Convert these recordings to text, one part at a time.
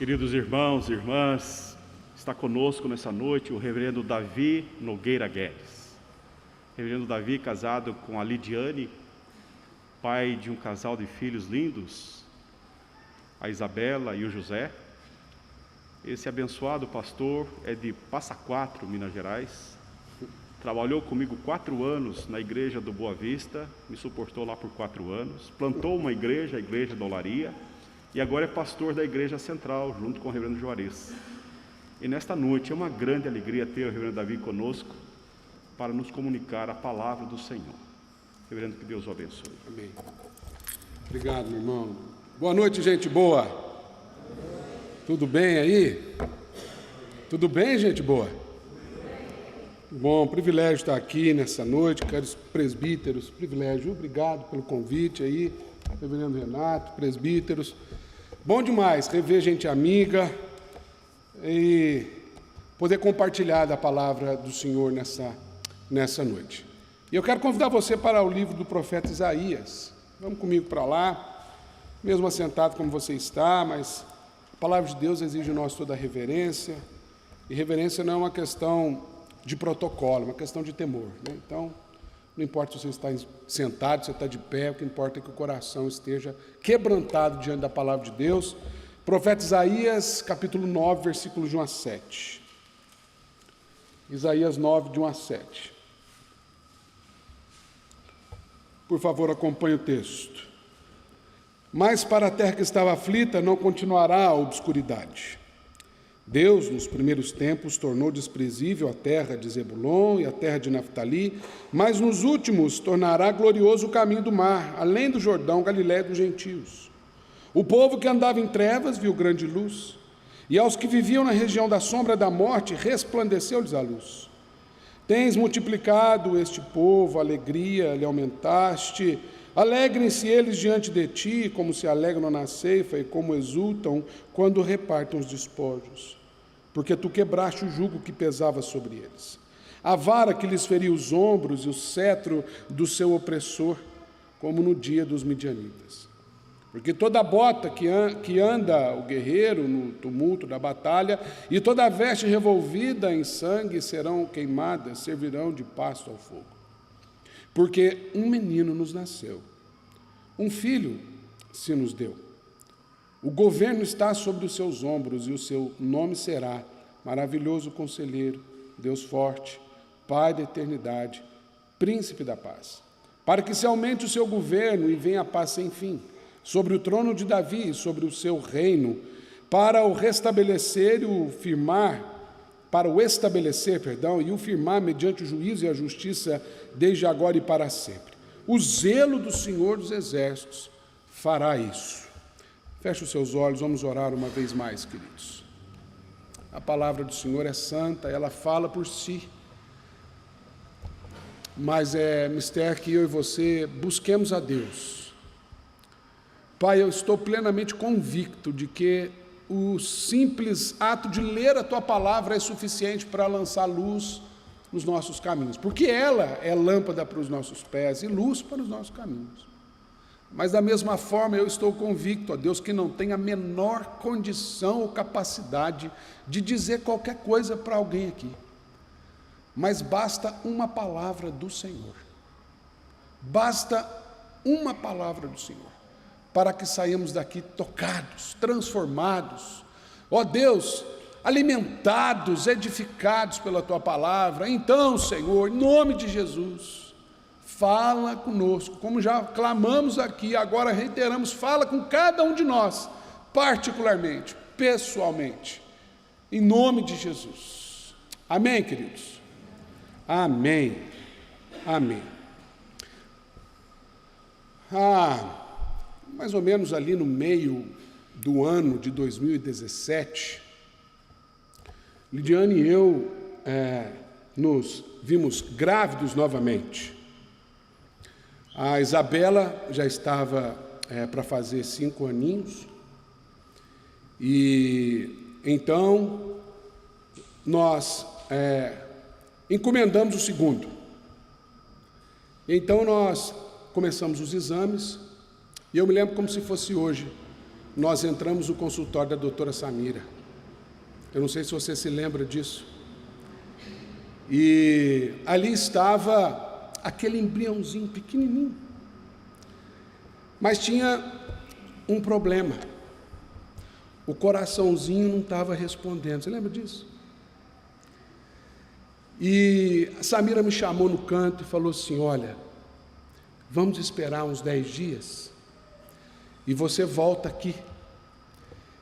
Queridos irmãos e irmãs, está conosco nessa noite o reverendo Davi Nogueira Guedes. Reverendo Davi, casado com a Lidiane, pai de um casal de filhos lindos, a Isabela e o José. Esse abençoado pastor é de Passa Quatro, Minas Gerais. Trabalhou comigo 4 anos na igreja do Boa Vista, me suportou lá por 4 anos, plantou uma igreja, a Igreja da Olaria, e agora é pastor da Igreja Central, junto com o reverendo Juarez. E nesta noite é uma grande alegria ter o reverendo Davi conosco para nos comunicar a palavra do Senhor. Reverendo, que Deus o abençoe. Amém. Obrigado, meu irmão. Boa noite, gente boa. Tudo bem aí? Tudo bem, gente boa? Bom, privilégio estar aqui nessa noite, caros presbíteros, privilégio. Obrigado pelo convite aí, reverendo Renato, presbíteros. Bom demais rever gente amiga e poder compartilhar da palavra do Senhor nessa noite. E eu quero convidar você para o livro do profeta Isaías. Vamos comigo para lá, mesmo assentado como você está, mas a palavra de Deus exige em nós toda a reverência, e reverência não é uma questão de protocolo, é uma questão de temor, né? Então, não importa se você está sentado, se você está de pé, o que importa é que o coração esteja quebrantado diante da palavra de Deus. Profeta Isaías, capítulo 9, versículos de 1 a 7. Isaías 9, de 1 a 7. Por favor, acompanhe o texto. Mas para a terra que estava aflita não continuará a obscuridade. Deus, nos primeiros tempos, tornou desprezível a terra de Zebulon e a terra de Naftali, mas nos últimos tornará glorioso o caminho do mar, além do Jordão, Galiléia dos gentios. O povo que andava em trevas viu grande luz, e aos que viviam na região da sombra da morte resplandeceu-lhes a luz. Tens multiplicado este povo, alegria lhe aumentaste. Alegrem-se eles diante de ti, como se alegram na ceifa e como exultam quando repartem os despojos. Porque tu quebraste o jugo que pesava sobre eles, a vara que lhes feria os ombros e o cetro do seu opressor, como no dia dos midianitas. Porque toda bota que anda o guerreiro no tumulto da batalha e toda veste revolvida em sangue serão queimadas, servirão de pasto ao fogo. Porque um menino nos nasceu, um filho se nos deu. O governo está sobre os seus ombros e o seu nome será Maravilhoso Conselheiro, Deus Forte, Pai da Eternidade, Príncipe da Paz. Para que se aumente o seu governo e venha a paz sem fim, sobre o trono de Davi e sobre o seu reino, para o estabelecer e o firmar mediante o juízo e a justiça desde agora e para sempre. O zelo do Senhor dos Exércitos fará isso. Feche os seus olhos, vamos orar uma vez mais, queridos. A palavra do Senhor é santa, ela fala por si, mas é mistério que eu e você busquemos a Deus. Pai, eu estou plenamente convicto de que o simples ato de ler a Tua palavra é suficiente para lançar luz nos nossos caminhos, porque ela é lâmpada para os nossos pés e luz para os nossos caminhos. Mas da mesma forma eu estou convicto, ó Deus, que não tem a menor condição ou capacidade de dizer qualquer coisa para alguém aqui. Mas basta uma palavra do Senhor. Basta uma palavra do Senhor para que saímos daqui tocados, transformados, ó Deus, alimentados, edificados pela Tua palavra. Então, Senhor, em nome de Jesus, fala conosco, como já clamamos aqui, agora reiteramos, fala com cada um de nós, particularmente, pessoalmente, em nome de Jesus. Amém, queridos? Amém. Amém. Mais ou menos ali no meio do ano de 2017, Lidiane e eu nos vimos grávidos novamente. A Isabela já estava para fazer 5 aninhos, e então nós encomendamos o segundo. Então nós começamos os exames, e eu me lembro como se fosse hoje, nós entramos no consultório da doutora Samira. Eu não sei se você se lembra disso. E ali estava aquele embriãozinho pequenininho. Mas tinha um problema. O coraçãozinho não estava respondendo. Você lembra disso? E a Samira me chamou no canto e falou assim: olha, vamos esperar uns 10 dias e você volta aqui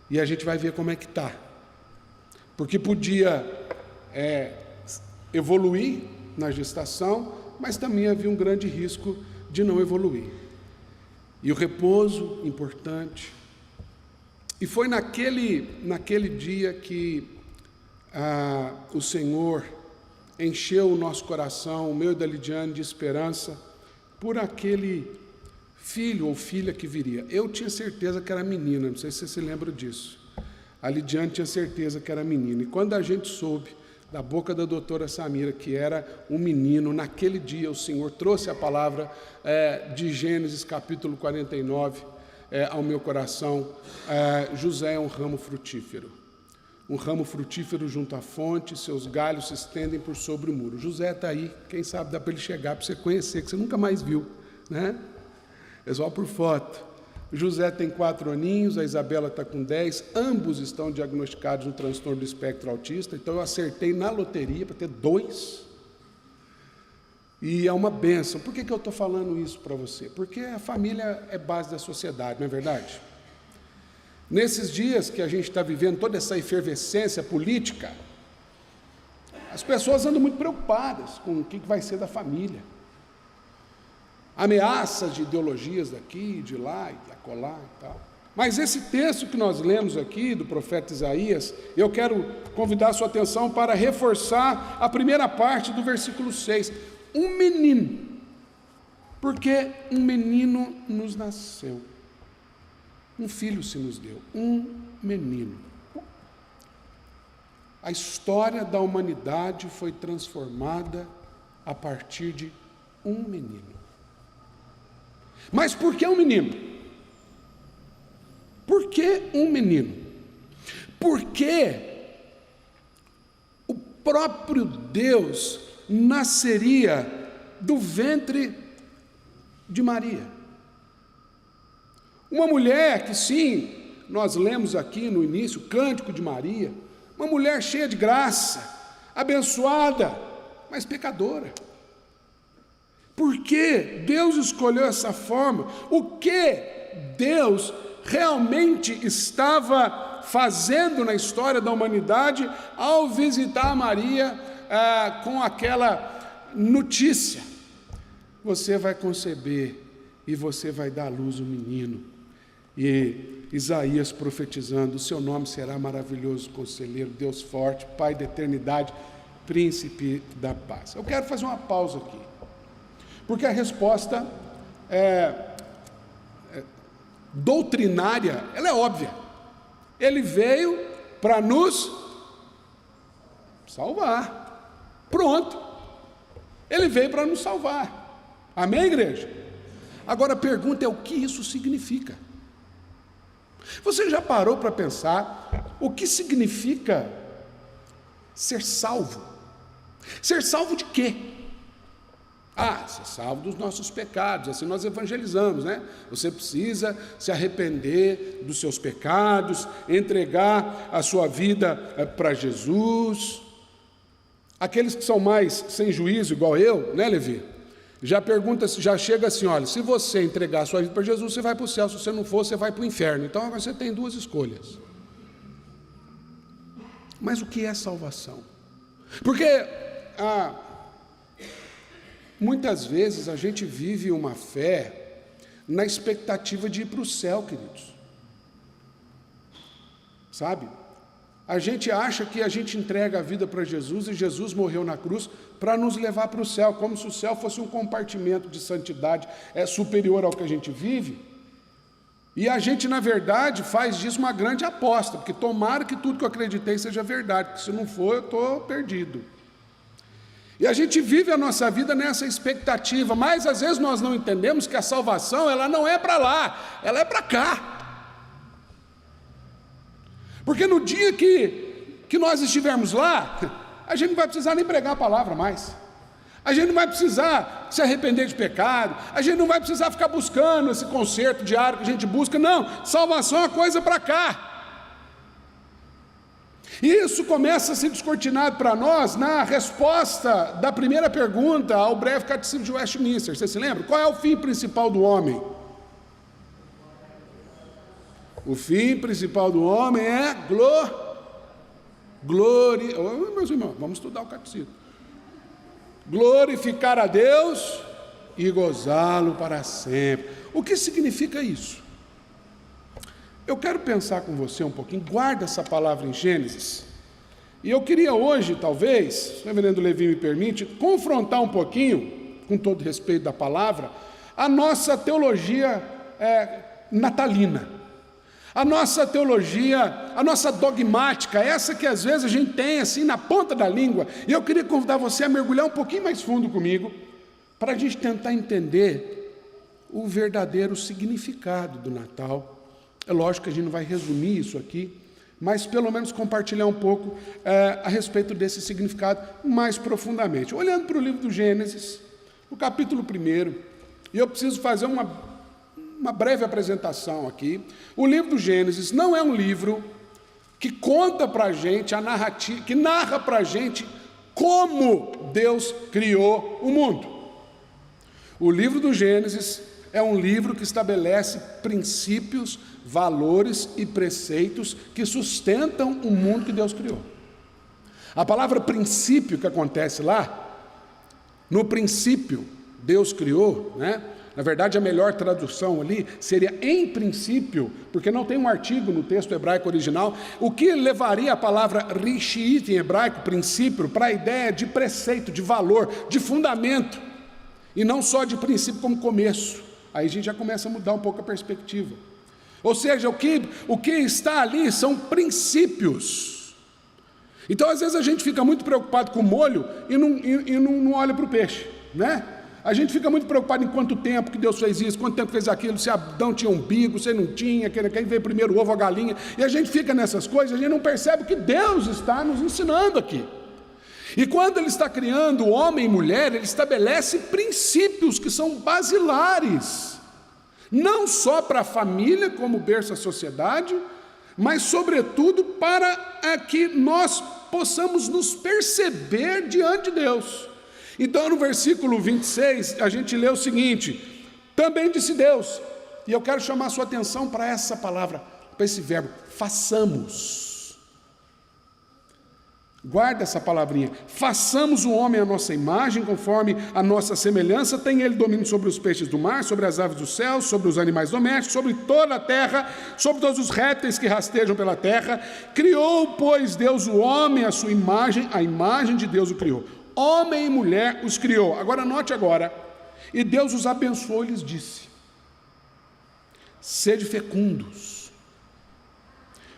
e a gente vai ver como é que está. Porque podia evoluir na gestação, mas também havia um grande risco de não evoluir. E o repouso, importante. E foi naquele dia que o Senhor encheu o nosso coração, o meu e da Lidiane, de esperança por aquele filho ou filha que viria. Eu tinha certeza que era menina, não sei se você se lembra disso. A Lidiane tinha certeza que era menina. E quando a gente soube da boca da doutora Samira que era um menino, naquele dia o Senhor trouxe a palavra de Gênesis capítulo 49 ao meu coração. José é um ramo frutífero. Um ramo frutífero junto à fonte, seus galhos se estendem por sobre o muro. José está aí, quem sabe dá para ele chegar, para você conhecer, que você nunca mais viu, né? É só por foto. José tem 4 aninhos, a Isabela está com 10, ambos estão diagnosticados no transtorno do espectro autista, então eu acertei na loteria para ter 2. E é uma bênção. Por que eu estou falando isso para você? Porque a família é base da sociedade, não é verdade? Nesses dias que a gente está vivendo toda essa efervescência política, as pessoas andam muito preocupadas com o que vai ser da família. Ameaças de ideologias daqui, de lá, e de acolá e tal. Mas esse texto que nós lemos aqui, do profeta Isaías, eu quero convidar a sua atenção para reforçar a primeira parte do versículo 6. Um menino, porque um menino nos nasceu. Um filho se nos deu, um menino. A história da humanidade foi transformada a partir de um menino. Mas por que um menino? Por que um menino? Porque o próprio Deus nasceria do ventre de Maria. Uma mulher que, sim, nós lemos aqui no início, o Cântico de Maria, uma mulher cheia de graça, abençoada, mas pecadora. Por que Deus escolheu essa forma? O que Deus realmente estava fazendo na história da humanidade ao visitar Maria com aquela notícia? Você vai conceber e você vai dar à luz um menino. E Isaías profetizando: o seu nome será maravilhoso conselheiro, Deus forte, Pai da eternidade, príncipe da paz. Eu quero fazer uma pausa aqui, porque a resposta doutrinária, ela é óbvia. Ele veio para nos salvar. Pronto. Ele veio para nos salvar. Amém, igreja? Agora a pergunta é: o que isso significa? Você já parou para pensar o que significa ser salvo? Ser salvo de quê? Ser salvo dos nossos pecados, assim nós evangelizamos, né? Você precisa se arrepender dos seus pecados, entregar a sua vida para Jesus. Aqueles que são mais sem juízo, igual eu, né, Levi? Já chega assim: olha, se você entregar a sua vida para Jesus, você vai para o céu, se você não for, você vai para o inferno. Então agora você tem 2 escolhas. Mas o que é salvação? Porque muitas vezes a gente vive uma fé na expectativa de ir para o céu, queridos. Sabe? A gente acha que a gente entrega a vida para Jesus e Jesus morreu na cruz para nos levar para o céu, como se o céu fosse um compartimento de santidade superior ao que a gente vive. E a gente, na verdade, faz disso uma grande aposta, porque tomara que tudo que eu acreditei seja verdade, porque se não for, eu estou perdido. E a gente vive a nossa vida nessa expectativa, mas às vezes nós não entendemos que a salvação, ela não é para lá, ela é para cá. Porque no dia que nós estivermos lá, a gente não vai precisar nem pregar a palavra mais. A gente não vai precisar se arrepender de pecado. A gente não vai precisar ficar buscando esse conserto diário que a gente busca. Não, salvação é uma coisa para cá. E isso começa a ser descortinado para nós na resposta da primeira pergunta ao breve catecismo de Westminster. Você se lembra? Qual é o fim principal do homem? O fim principal do homem é meus irmãos, vamos estudar o catecismo. Glorificar a Deus e gozá-lo para sempre. O que significa isso? Eu quero pensar com você um pouquinho, guarda essa palavra em Gênesis. E eu queria hoje, talvez, se o reverendo Levi me permite, confrontar um pouquinho, com todo respeito da palavra, a nossa teologia natalina. A nossa teologia, a nossa dogmática, essa que às vezes a gente tem assim na ponta da língua. E eu queria convidar você a mergulhar um pouquinho mais fundo comigo, para a gente tentar entender o verdadeiro significado do Natal. É lógico que a gente não vai resumir isso aqui, mas pelo menos compartilhar um pouco a respeito desse significado mais profundamente. Olhando para o livro do Gênesis, o capítulo 1, e eu preciso fazer uma breve apresentação aqui. O livro do Gênesis não é um livro que conta para a gente a narrativa, que narra para a gente como Deus criou o mundo. O livro do Gênesis é um livro que estabelece princípios, valores e preceitos que sustentam o mundo que Deus criou. A palavra princípio que acontece lá, no princípio Deus criou, né? Na verdade, a melhor tradução ali seria em princípio, porque não tem um artigo no texto hebraico original, o que levaria a palavra rishit em hebraico, princípio, para a ideia de preceito, de valor, de fundamento, e não só de princípio como começo. Aí a gente já começa a mudar um pouco a perspectiva. Ou seja, o que está ali são princípios. Então, às vezes, a gente fica muito preocupado com o molho e não olha para o peixe, né? A gente fica muito preocupado em quanto tempo que Deus fez isso, quanto tempo fez aquilo, se Adão tinha umbigo, se não tinha, quem veio primeiro, o ovo ou a galinha. E a gente fica nessas coisas, a gente não percebe que Deus está nos ensinando aqui. E quando Ele está criando homem e mulher, Ele estabelece princípios que são basilares. Não só para a família, como berço da sociedade, mas sobretudo para que nós possamos nos perceber diante de Deus. Então no versículo 26 a gente lê o seguinte: também disse Deus, e eu quero chamar a sua atenção para essa palavra, para esse verbo, façamos. Guarda essa palavrinha, façamos o homem à nossa imagem, conforme a nossa semelhança, tem ele domínio sobre os peixes do mar, sobre as aves do céu, sobre os animais domésticos, sobre toda a terra, sobre todos os répteis que rastejam pela terra. Criou, pois, Deus o homem à sua imagem, a imagem de Deus o criou. Homem e mulher os criou. Agora note agora, e Deus os abençoou e lhes disse: sede fecundos,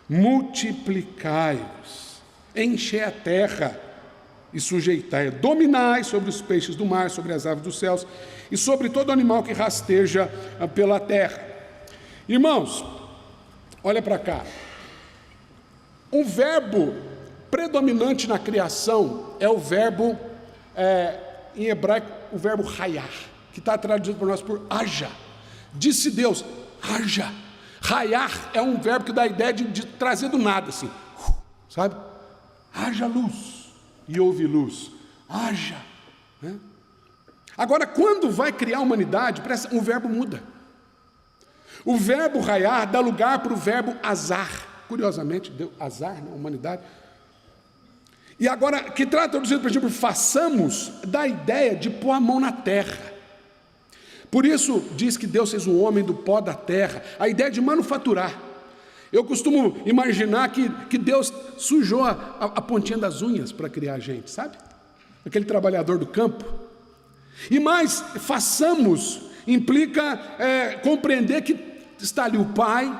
multiplicai-vos, enchei a terra e sujeitai-a, dominai sobre os peixes do mar, sobre as aves dos céus e sobre todo animal que rasteja pela terra. Irmãos, olha para cá. Um verbo predominante na criação é o verbo, em hebraico, o verbo hayar, que está traduzido por nós por haja. Disse Deus, haja. Hayar é um verbo que dá a ideia de trazer do nada, assim, sabe? Haja luz, e houve luz, haja, né? Agora, quando vai criar a humanidade, o verbo muda. O verbo raiar dá lugar para o verbo azar. Curiosamente, deu azar na humanidade. E agora, que trata traduzido, por exemplo, façamos, dá a ideia de pôr a mão na terra. Por isso, diz que Deus fez o homem do pó da terra, a ideia de manufaturar. Eu costumo imaginar que Deus sujou a pontinha das unhas para criar a gente, sabe? Aquele trabalhador do campo. E mais, façamos, implica compreender que está ali o Pai,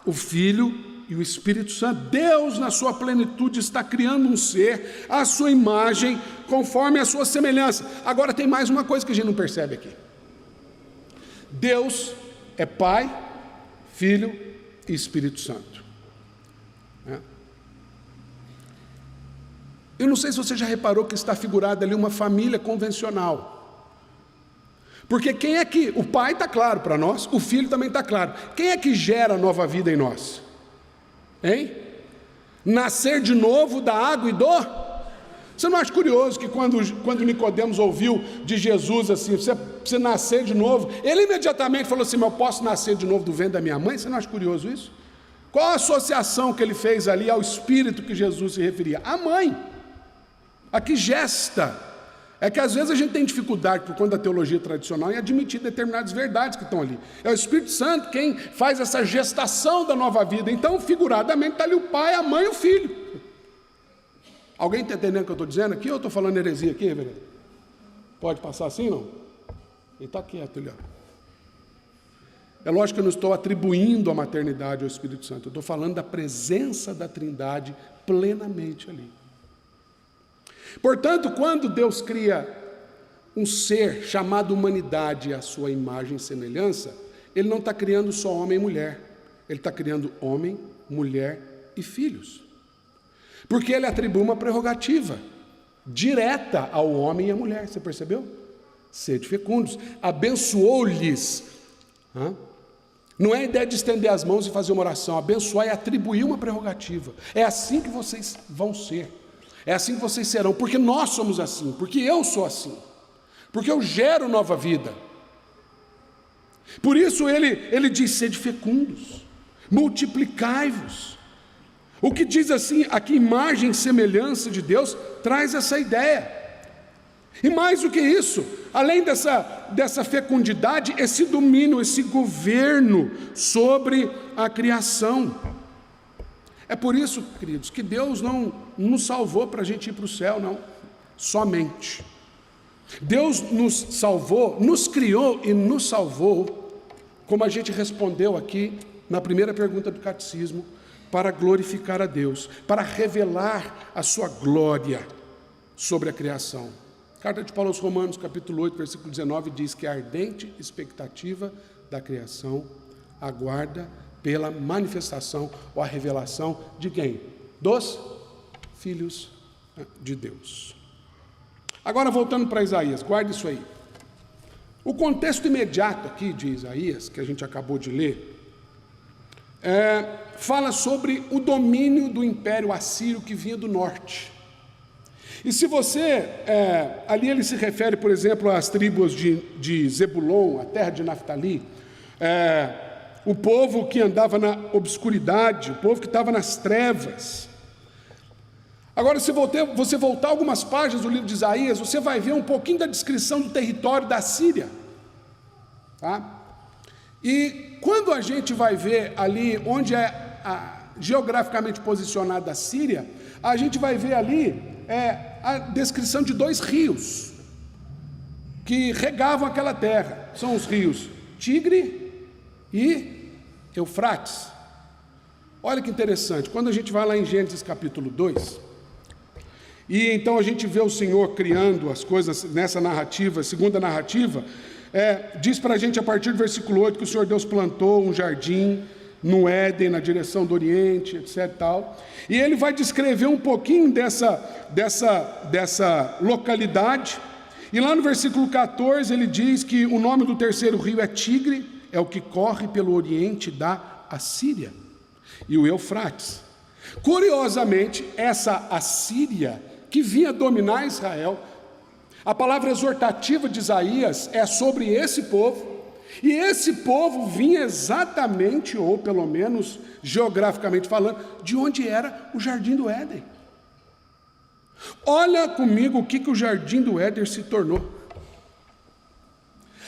o Filho e o Espírito Santo. Deus, na sua plenitude, está criando um ser, à sua imagem, conforme a sua semelhança. Agora tem mais uma coisa que a gente não percebe aqui. Deus é Pai, Filho e Espírito Santo. Eu não sei se você já reparou que está figurada ali uma família convencional. Porque quem é que... O pai está claro para nós, o filho também está claro. Quem é que gera a nova vida em nós? Hein? Nascer de novo da água e do... Você não acha curioso que quando Nicodemos ouviu de Jesus assim, você nascer de novo, ele imediatamente falou assim, mas eu posso nascer de novo do ventre da minha mãe? Você não acha curioso isso? Qual a associação que ele fez ali ao espírito que Jesus se referia? A mãe. A que gesta. É que às vezes a gente tem dificuldade, por conta da teologia tradicional, em admitir determinadas verdades que estão ali. É o Espírito Santo quem faz essa gestação da nova vida. Então, figuradamente, está ali o pai, a mãe e o filho. Alguém está entendendo o que eu estou dizendo aqui ou eu estou falando heresia aqui, reverendo? Pode passar assim, não? Ele está quieto ali, ó. É lógico que eu não estou atribuindo a maternidade ao Espírito Santo, eu estou falando da presença da Trindade plenamente ali. Portanto, quando Deus cria um ser chamado humanidade à sua imagem e semelhança, Ele não está criando só homem e mulher, Ele está criando homem, mulher e filhos. Porque Ele atribui uma prerrogativa direta ao homem e à mulher, você percebeu? Sede fecundos, abençoou-lhes. Não é a ideia de estender as mãos e fazer uma oração, abençoar é atribuir uma prerrogativa. É assim que vocês vão ser, é assim que vocês serão, porque nós somos assim, porque eu sou assim, porque eu gero nova vida. Por isso ele diz, sede fecundos, multiplicai-vos. O que diz assim, aqui imagem e semelhança de Deus, traz essa ideia. E mais do que isso, além dessa fecundidade, esse domínio, esse governo sobre a criação. É por isso, queridos, que Deus não nos salvou para a gente ir para o céu, não, somente. Deus nos salvou, nos criou e nos salvou, como a gente respondeu aqui na primeira pergunta do catecismo, para glorificar a Deus, para revelar a sua glória sobre a criação. Carta de Paulo aos Romanos, capítulo 8, versículo 19, diz que a ardente expectativa da criação aguarda pela manifestação ou a revelação de quem? Dos filhos de Deus. Agora voltando para Isaías, guarde isso aí. O contexto imediato aqui de Isaías, que a gente acabou de ler, fala sobre o domínio do império assírio que vinha do norte. E se você, ali ele se refere, por exemplo, às tribos de Zebulon, a terra de Naftali, o povo que andava na obscuridade, o povo que estava nas trevas. Agora, se você voltar algumas páginas do livro de Isaías, você vai ver um pouquinho da descrição do território da Síria. Tá? E quando a gente vai ver ali onde é geograficamente posicionada a Síria, a gente vai ver ali a descrição de dois rios que regavam aquela terra. São os rios Tigre e Eufrates. Olha que interessante, quando a gente vai lá em Gênesis capítulo 2, e então a gente vê o Senhor criando as coisas nessa narrativa, segunda narrativa, diz para a gente a partir do versículo 8 que o Senhor Deus plantou um jardim no Éden, na direção do Oriente, etc. Tal. E ele vai descrever um pouquinho dessa localidade. E lá no versículo 14 ele diz que o nome do terceiro rio é Tigre, é o que corre pelo Oriente da Assíria, e o Eufrates. Curiosamente, essa Assíria que vinha dominar Israel, a palavra exortativa de Isaías é sobre esse povo, e esse povo vinha exatamente, ou pelo menos geograficamente falando, de onde era o Jardim do Éden. Olha comigo o que o Jardim do Éden se tornou.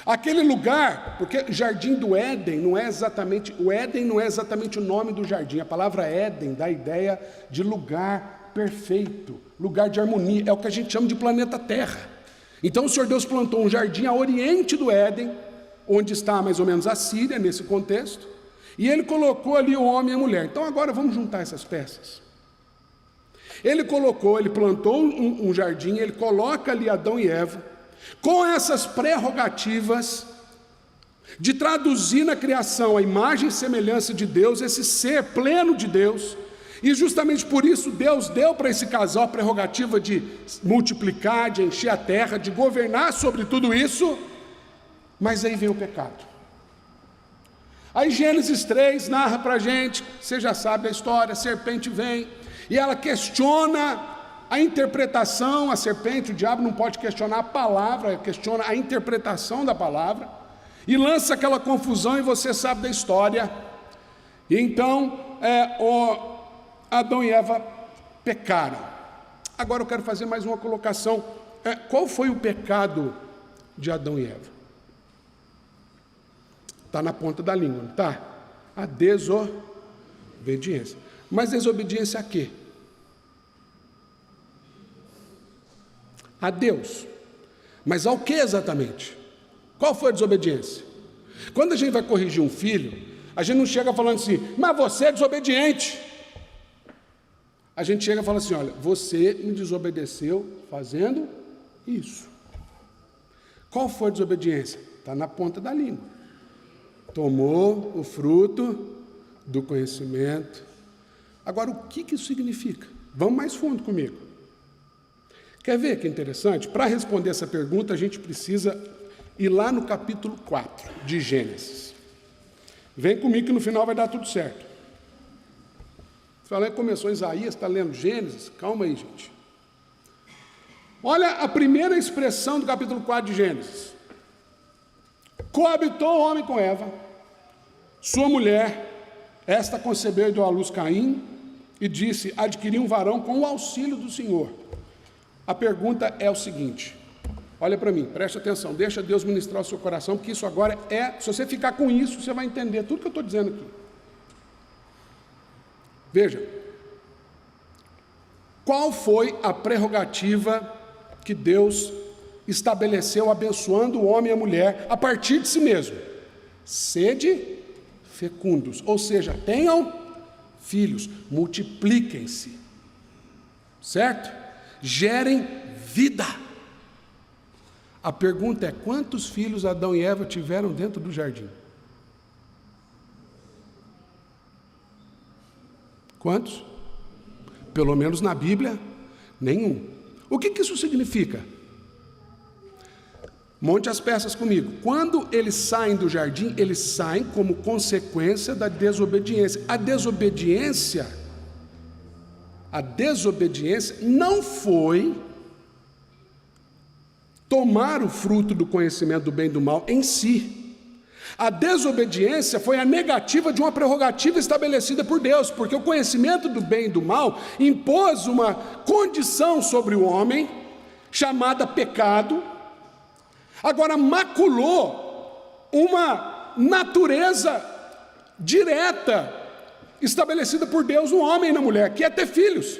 Aquele lugar, porque Jardim do Éden não é exatamente, o Éden não é exatamente o nome do jardim, a palavra Éden dá a ideia de lugar perfeito, lugar de harmonia, é o que a gente chama de planeta Terra. Então o Senhor Deus plantou um jardim a oriente do Éden, onde está mais ou menos a Síria, nesse contexto, e ele colocou ali o homem e a mulher. Então agora vamos juntar essas peças. Ele plantou um jardim, ele coloca ali Adão e Eva, com essas prerrogativas de traduzir na criação a imagem e semelhança de Deus, esse ser pleno de Deus, E justamente por isso Deus deu para esse casal a prerrogativa de multiplicar, de encher a terra, de governar sobre tudo isso. Mas aí vem o pecado. Aí Gênesis 3 narra para a gente, você já sabe a história, a serpente vem e ela questiona a interpretação, a serpente, o diabo não pode questionar a palavra, questiona a interpretação da palavra, e lança aquela confusão, e você sabe da história. E então, Adão e Eva pecaram. Agora eu quero fazer mais uma colocação. Qual foi o pecado de Adão e Eva? Está na ponta da língua, não está? A desobediência. Mas desobediência a quê? A Deus. Mas ao que exatamente? Qual foi a desobediência? Quando a gente vai corrigir um filho, a gente não chega falando assim, mas você é desobediente. A gente chega e fala assim, olha, você me desobedeceu fazendo isso. Qual foi a desobediência? Está na ponta da língua. Tomou o fruto do conhecimento. Agora, o que isso significa? Vamos mais fundo comigo. Quer ver que interessante? Para responder essa pergunta, a gente precisa ir lá no capítulo 4 de Gênesis. Vem comigo que no final vai dar tudo certo. Falei, começou Isaías, está lendo Gênesis? Calma aí, gente. Olha a primeira expressão do capítulo 4 de Gênesis. Coabitou o homem com Eva, sua mulher, esta concebeu e deu à luz Caim, e disse, adquiri um varão com o auxílio do Senhor. A pergunta é o seguinte, olha para mim, preste atenção, deixa Deus ministrar o seu coração, porque isso agora se você ficar com isso, você vai entender tudo que eu estou dizendo aqui. Veja, qual foi a prerrogativa que Deus estabeleceu abençoando o homem e a mulher a partir de si mesmo? Sede fecundos, ou seja, tenham filhos, multipliquem-se, certo? Gerem vida. A pergunta é, quantos filhos Adão e Eva tiveram dentro do jardim? Quantos? Pelo menos na Bíblia, nenhum. O que isso significa? Monte as peças comigo. Quando eles saem do jardim, eles saem como consequência da desobediência. A desobediência não foi tomar o fruto do conhecimento do bem e do mal em si. A desobediência foi a negativa de uma prerrogativa estabelecida por Deus, porque o conhecimento do bem e do mal impôs uma condição sobre o homem, chamada pecado, agora maculou uma natureza direta, estabelecida por Deus no homem e na mulher, que é ter filhos.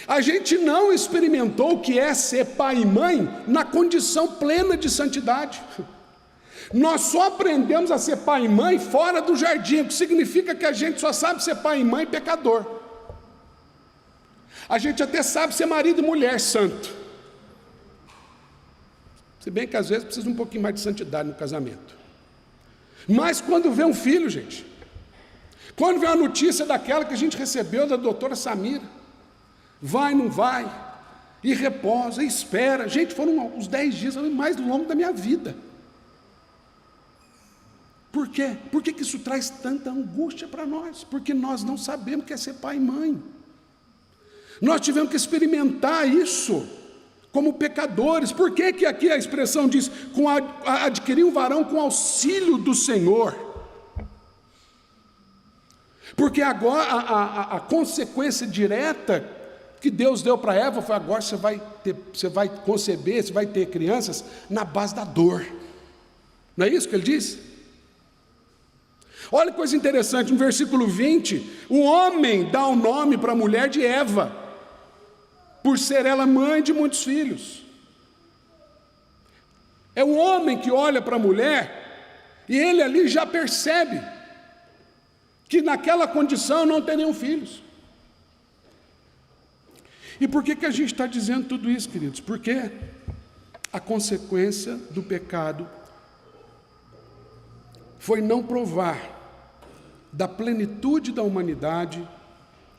A gente não experimentou o que é ser pai e mãe na condição plena de santidade. Nós só aprendemos a ser pai e mãe fora do jardim, o que significa que a gente só sabe ser pai e mãe pecador. A gente até sabe ser marido e mulher santo. Se bem que às vezes precisa um pouquinho mais de santidade no casamento. Mas quando vê um filho, gente, quando vê uma notícia daquela que a gente recebeu da doutora Samira, vai, não vai, e reposa, e espera. Gente, foram os 10 dias mais longos da minha vida. Por quê? Por que isso traz tanta angústia para nós? Porque nós não sabemos o que é ser pai e mãe. Nós tivemos que experimentar isso como pecadores. Por que aqui a expressão diz, adquirir um varão com auxílio do Senhor? Porque agora a consequência direta que Deus deu para Eva foi, agora você vai conceber, você vai ter crianças na base da dor. Não é isso que ele diz? Olha que coisa interessante, no versículo 20, o homem dá o nome para a mulher de Eva, por ser ela mãe de muitos filhos. É o homem que olha para a mulher, e ele ali já percebe que naquela condição não tem nenhum filhos. E por que a gente está dizendo tudo isso, queridos? Porque a consequência do pecado foi não provar da plenitude da humanidade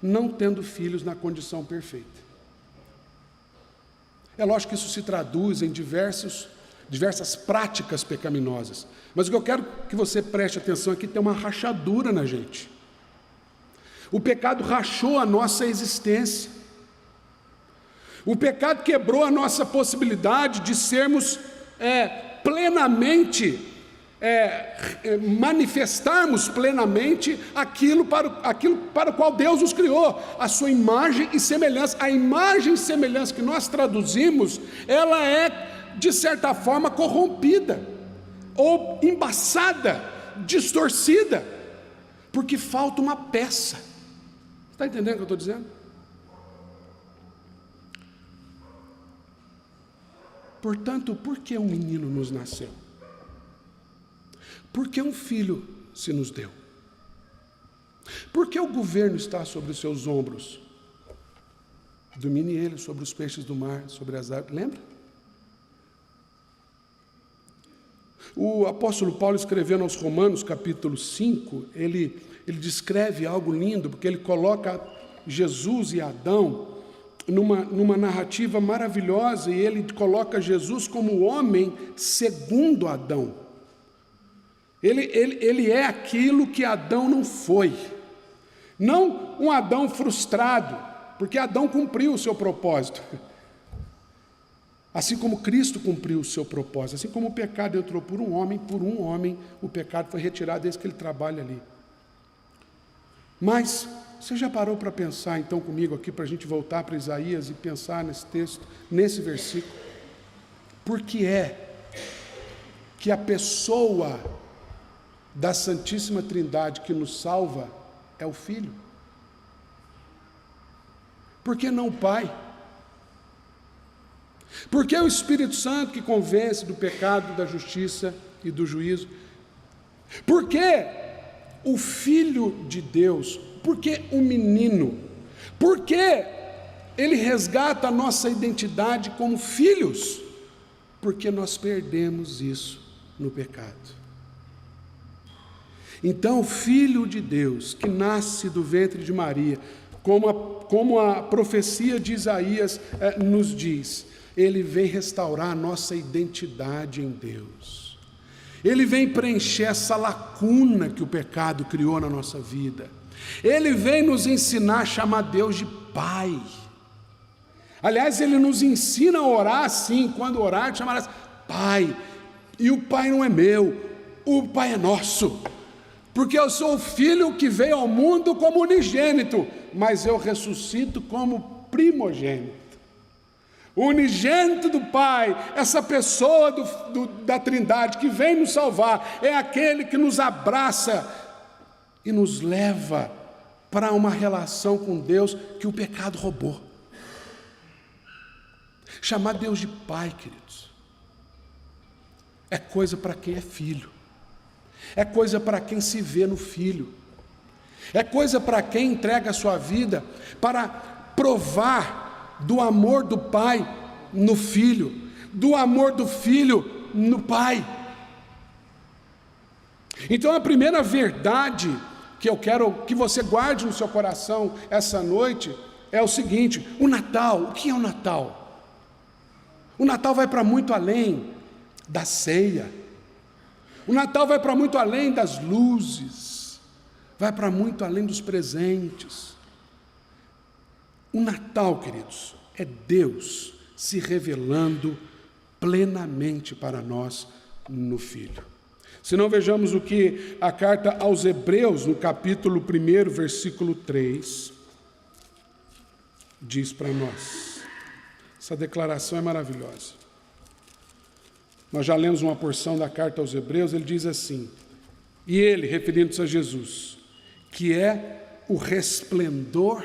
não tendo filhos na condição perfeita. É lógico que isso se traduz em diversas práticas pecaminosas. Mas o que eu quero que você preste atenção é que tem uma rachadura na gente. O pecado rachou a nossa existência. O pecado quebrou a nossa possibilidade de sermos plenamente, manifestarmos plenamente aquilo para o qual Deus nos criou, a sua imagem e semelhança. A imagem e semelhança que nós traduzimos, ela é, de certa forma, corrompida, ou embaçada, distorcida, porque falta uma peça. Está entendendo o que eu estou dizendo? Portanto, por que um menino nos nasceu? Por que um filho se nos deu? Por que o governo está sobre os seus ombros? Domine ele sobre os peixes do mar, sobre as águas. Lembra? O apóstolo Paulo, escrevendo aos Romanos, capítulo 5, ele descreve algo lindo, porque ele coloca Jesus e Adão numa narrativa maravilhosa, e ele coloca Jesus como homem segundo Adão. Ele é aquilo que Adão não foi. Não um Adão frustrado, porque Adão cumpriu o seu propósito. Assim como Cristo cumpriu o seu propósito, assim como o pecado entrou por um homem o pecado foi retirado desde que ele trabalha ali. Mas você já parou para pensar então comigo aqui, para a gente voltar para Isaías e pensar nesse texto, nesse versículo? Por que é que a pessoa da Santíssima Trindade que nos salva é o Filho? Por que não o Pai? Por que o Espírito Santo que convence do pecado, da justiça e do juízo? Por que o Filho de Deus? Por que o menino? Por que ele resgata a nossa identidade como filhos? Porque nós perdemos isso no pecado. Então, o Filho de Deus, que nasce do ventre de Maria, como a profecia de Isaías nos diz, ele vem restaurar a nossa identidade em Deus. Ele vem preencher essa lacuna que o pecado criou na nossa vida. Ele vem nos ensinar a chamar Deus de Pai. Aliás, ele nos ensina a orar assim, quando orar, chamarás Pai. E o Pai não é meu, o Pai é nosso. Porque eu sou o Filho que veio ao mundo como unigênito, mas eu ressuscito como primogênito. O unigênito do Pai, essa pessoa da Trindade que vem nos salvar, é aquele que nos abraça e nos leva para uma relação com Deus que o pecado roubou. Chamar Deus de Pai, queridos, é coisa para quem é filho, é coisa para quem se vê no Filho, é coisa para quem entrega a sua vida para provar do amor do Pai no Filho, do amor do Filho no Pai. Então a primeira verdade que eu quero que você guarde no seu coração essa noite é o seguinte: o Natal, o que é o Natal? O Natal vai para muito além da ceia, o Natal vai para muito além das luzes, vai para muito além dos presentes. O Natal, queridos, é Deus se revelando plenamente para nós no Filho. Se não, vejamos o que a carta aos Hebreus, no capítulo 1, versículo 3, diz para nós. Essa declaração é maravilhosa. Nós já lemos uma porção da carta aos Hebreus, ele diz assim: e ele, referindo-se a Jesus, que é o resplendor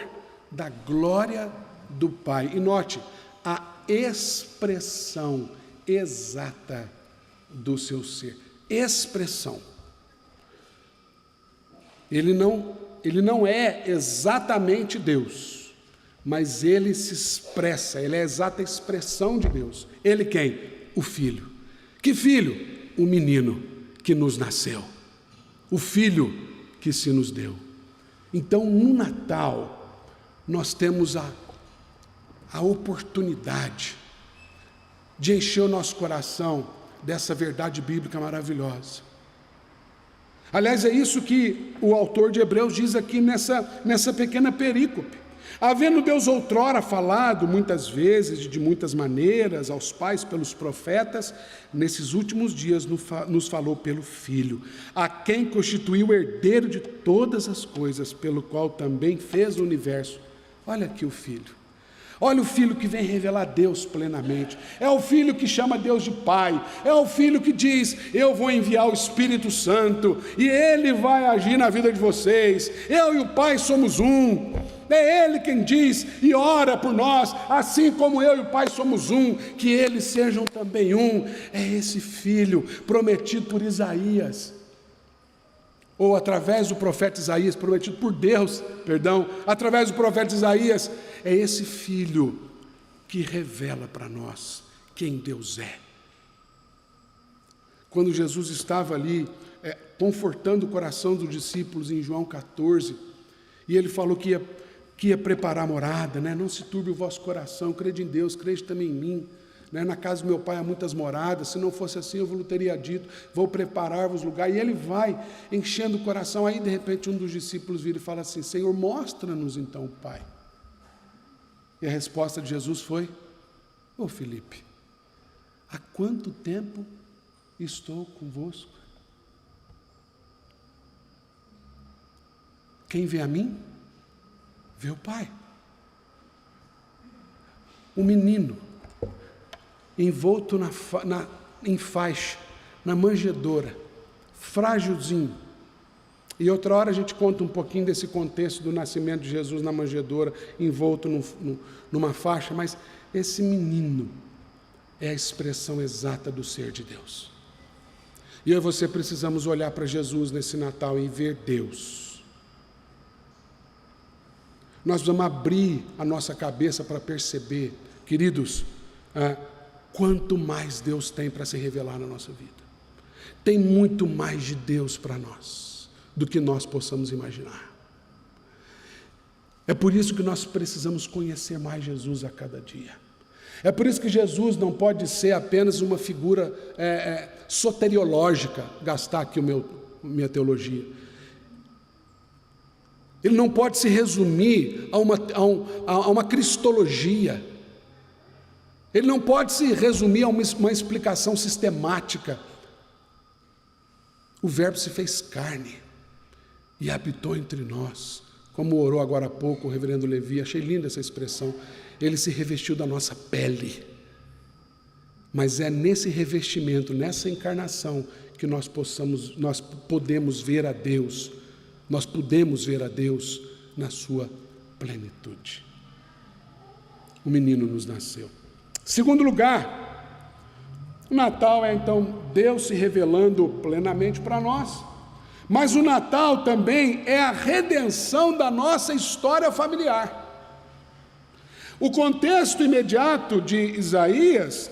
da glória do Pai. E note, a expressão exata do seu ser. Expressão. Ele não é exatamente Deus, mas ele se expressa, ele é a exata expressão de Deus. Ele quem? O Filho. Que Filho? O menino que nos nasceu. O Filho que se nos deu. Então, no Natal, nós temos a oportunidade de encher o nosso coração dessa verdade bíblica maravilhosa. Aliás, é isso que o autor de Hebreus diz aqui nessa pequena perícope. Havendo Deus outrora falado muitas vezes e de muitas maneiras aos pais pelos profetas, nesses últimos dias nos falou pelo Filho, a quem constituiu o herdeiro de todas as coisas, pelo qual também fez o universo. Olha aqui o Filho. Olha o Filho que vem revelar Deus plenamente. É o Filho que chama Deus de Pai. É o Filho que diz: eu vou enviar o Espírito Santo e Ele vai agir na vida de vocês. Eu e o Pai somos um. É Ele quem diz e ora por nós, assim como eu e o Pai somos um, que eles sejam também um. É esse Filho prometido por Isaías, ou através do profeta Isaías, prometido por Deus, através do profeta Isaías. É esse Filho que revela para nós quem Deus é. Quando Jesus estava ali, confortando o coração dos discípulos em João 14, e ele falou que ia preparar a morada, né? Não se turbe o vosso coração, crede em Deus, crede também em mim. Na casa do meu Pai há muitas moradas, se não fosse assim eu vos teria dito, vou preparar-vos lugar. E ele vai enchendo o coração. Aí de repente um dos discípulos vira e fala assim: Senhor, mostra-nos então o Pai. E a resposta de Jesus foi: ô Filipe, há quanto tempo estou convosco? Quem vê a mim, vê o Pai. O menino envolto em faixa, na manjedoura, frágilzinho. E outra hora a gente conta um pouquinho desse contexto do nascimento de Jesus na manjedoura, envolto numa faixa, mas esse menino é a expressão exata do ser de Deus. E eu e você precisamos olhar para Jesus nesse Natal e ver Deus. Nós vamos abrir a nossa cabeça para perceber, queridos, quanto mais Deus tem para se revelar na nossa vida. Tem muito mais de Deus para nós do que nós possamos imaginar. É por isso que nós precisamos conhecer mais Jesus a cada dia. É por isso que Jesus não pode ser apenas uma figura soteriológica, gastar aqui minha teologia. Ele não pode se resumir a uma cristologia. Ele não pode se resumir a uma explicação sistemática. O Verbo se fez carne e habitou entre nós, como orou agora há pouco o reverendo Levi. Achei linda essa expressão. Ele se revestiu da nossa pele. Mas é nesse revestimento, nessa encarnação, que nós podemos ver a Deus. Nós podemos ver a Deus na sua plenitude. O menino nos nasceu. Segundo lugar, o Natal é então Deus se revelando plenamente para nós. Mas o Natal também é a redenção da nossa história familiar. O contexto imediato de Isaías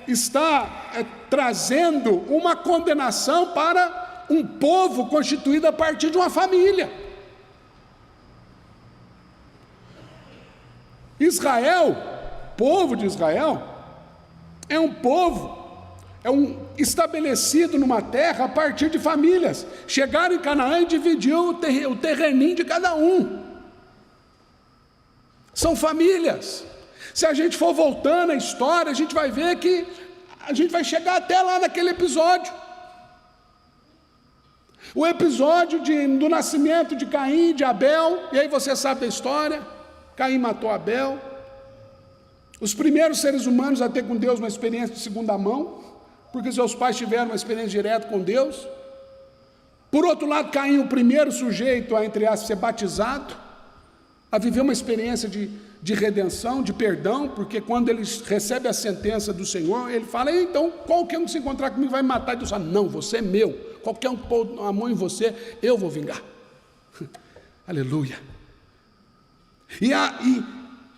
está trazendo uma condenação para um povo constituído a partir de uma família. Israel, povo de Israel, é um povo estabelecido numa terra a partir de famílias. Chegaram em Canaã e dividiu o terreninho de cada um. São famílias. Se a gente for voltando a história, a gente vai ver que a gente vai chegar até lá naquele episódio. O episódio do nascimento de Caim e de Abel, e aí você sabe da história. Caim matou Abel. Os primeiros seres humanos a ter com Deus uma experiência de segunda mão, porque seus pais tiveram uma experiência direta com Deus. Por outro lado, Caim, o primeiro sujeito a, entre aspas, ser batizado, a viver uma experiência de redenção, de perdão, porque quando ele recebe a sentença do Senhor, ele fala: então, qualquer um que se encontrar comigo vai me matar. E Deus fala: não, você é meu, qualquer um que pôr a mão em você, eu vou vingar. Aleluia.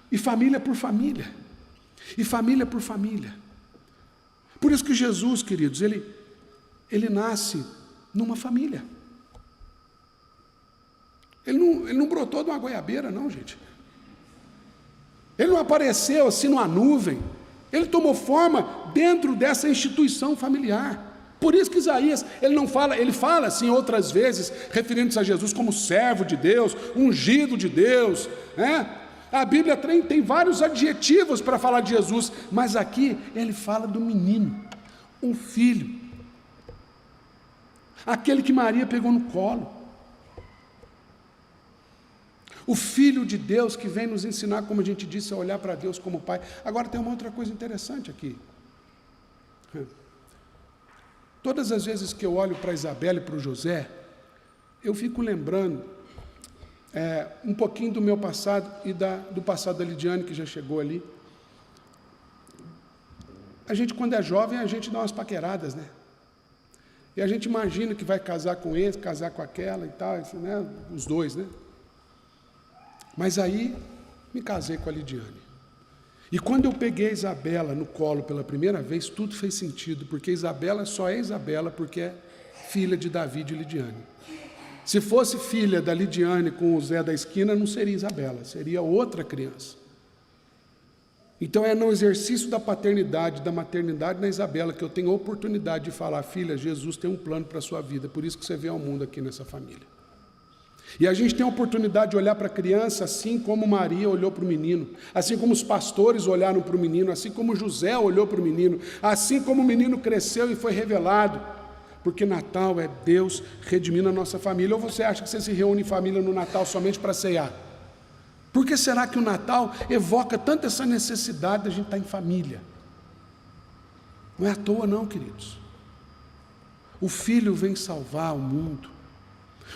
E família por família, e família por família. Por isso que Jesus, queridos, ele nasce numa família. Ele não brotou de uma goiabeira, não, gente. Ele não apareceu assim numa nuvem. Ele tomou forma dentro dessa instituição familiar. Por isso que Isaías, ele fala assim outras vezes, referindo-se a Jesus como servo de Deus, ungido de Deus, né? A Bíblia tem vários adjetivos para falar de Jesus, mas aqui ele fala do menino, um filho, aquele que Maria pegou no colo, o Filho de Deus que vem nos ensinar, como a gente disse, a olhar para Deus como Pai. Agora tem uma outra coisa interessante aqui. Todas as vezes que eu olho para Isabela e para o José, eu fico lembrando um pouquinho do meu passado e do passado da Lidiane, que já chegou ali. A gente, quando é jovem, a gente dá umas paqueradas, né? E a gente imagina que vai casar com esse, casar com aquela e tal, né? Os dois, né? Mas aí, me casei com a Lidiane. E quando eu peguei a Isabela no colo pela primeira vez, tudo fez sentido, porque Isabela só é Isabela porque é filha de Davi e de Lidiane. Se fosse filha da Lidiane com o Zé da esquina, não seria Isabela, seria outra criança. Então é no exercício da paternidade, da maternidade na Isabela, que eu tenho a oportunidade de falar: filha, Jesus tem um plano para a sua vida, por isso que você vem ao mundo aqui nessa família. E a gente tem a oportunidade de olhar para a criança assim como Maria olhou para o menino, assim como os pastores olharam para o menino, assim como José olhou para o menino, assim como o menino cresceu e foi revelado, porque Natal é Deus redimindo a nossa família. Ou você acha que você se reúne em família no Natal somente para ceiar? Por que será que o Natal evoca tanto essa necessidade de a gente estar em família? Não é à toa não, queridos. O Filho vem salvar o mundo.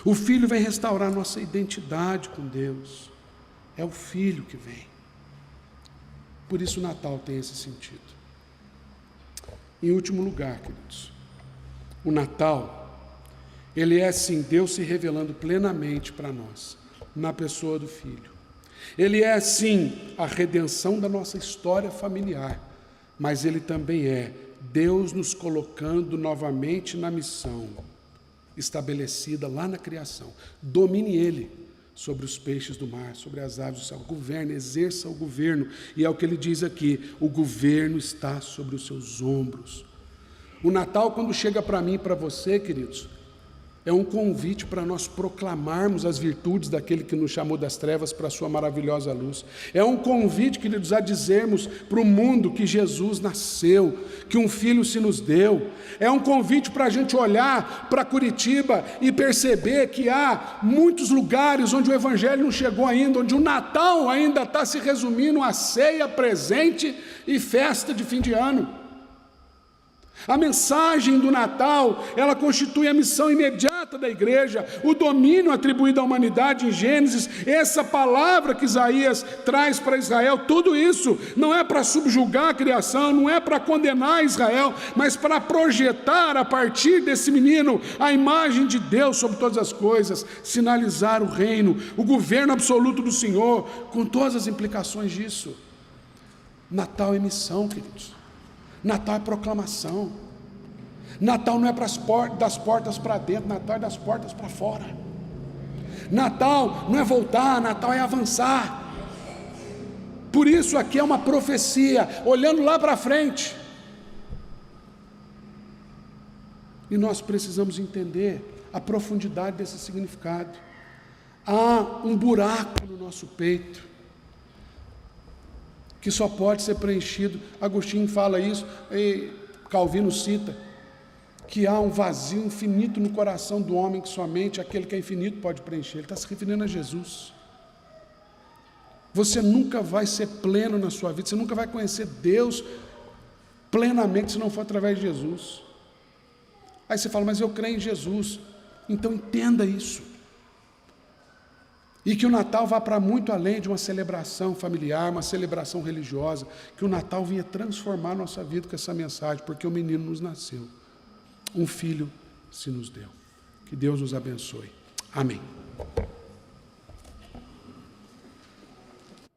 O Filho vem restaurar nossa identidade com Deus. É o Filho que vem. Por isso o Natal tem esse sentido. Em último lugar, queridos, o Natal, ele é sim Deus se revelando plenamente para nós, na pessoa do Filho. Ele é sim a redenção da nossa história familiar, mas ele também é Deus nos colocando novamente na missão estabelecida lá na criação. Domine ele sobre os peixes do mar, sobre as aves do céu. Governe, exerça o governo. E é o que ele diz aqui: o governo está sobre os seus ombros. O Natal, quando chega para mim e para você, queridos, é um convite para nós proclamarmos as virtudes daquele que nos chamou das trevas para a sua maravilhosa luz. É um convite, queridos, a dizermos para o mundo que Jesus nasceu, que um Filho se nos deu. É um convite para a gente olhar para Curitiba e perceber que há muitos lugares onde o Evangelho não chegou ainda, onde o Natal ainda está se resumindo a ceia, presente e festa de fim de ano. A mensagem do Natal, ela constitui a missão imediata da igreja, o domínio atribuído à humanidade em Gênesis, essa palavra que Isaías traz para Israel, tudo isso não é para subjugar a criação, não é para condenar Israel, mas para projetar a partir desse menino a imagem de Deus sobre todas as coisas, sinalizar o reino, o governo absoluto do Senhor, com todas as implicações disso. Natal é missão, queridos. Natal é proclamação. Natal não é das portas para dentro, Natal é das portas para fora. Natal não é voltar, Natal é avançar. Por isso aqui é uma profecia, olhando lá para frente. E nós precisamos entender a profundidade desse significado. Há um buraco no nosso peito que só pode ser preenchido. Agostinho fala isso, e Calvino cita, que há um vazio infinito no coração do homem que somente aquele que é infinito pode preencher. Ele está se referindo a Jesus. Você nunca vai ser pleno na sua vida, você nunca vai conhecer Deus plenamente se não for através de Jesus. Aí você fala: mas eu creio em Jesus. Então entenda isso. E que o Natal vá para muito além de uma celebração familiar, uma celebração religiosa, que o Natal vinha transformar a nossa vida com essa mensagem, porque o menino nos nasceu, um filho se nos deu. Que Deus nos abençoe. Amém.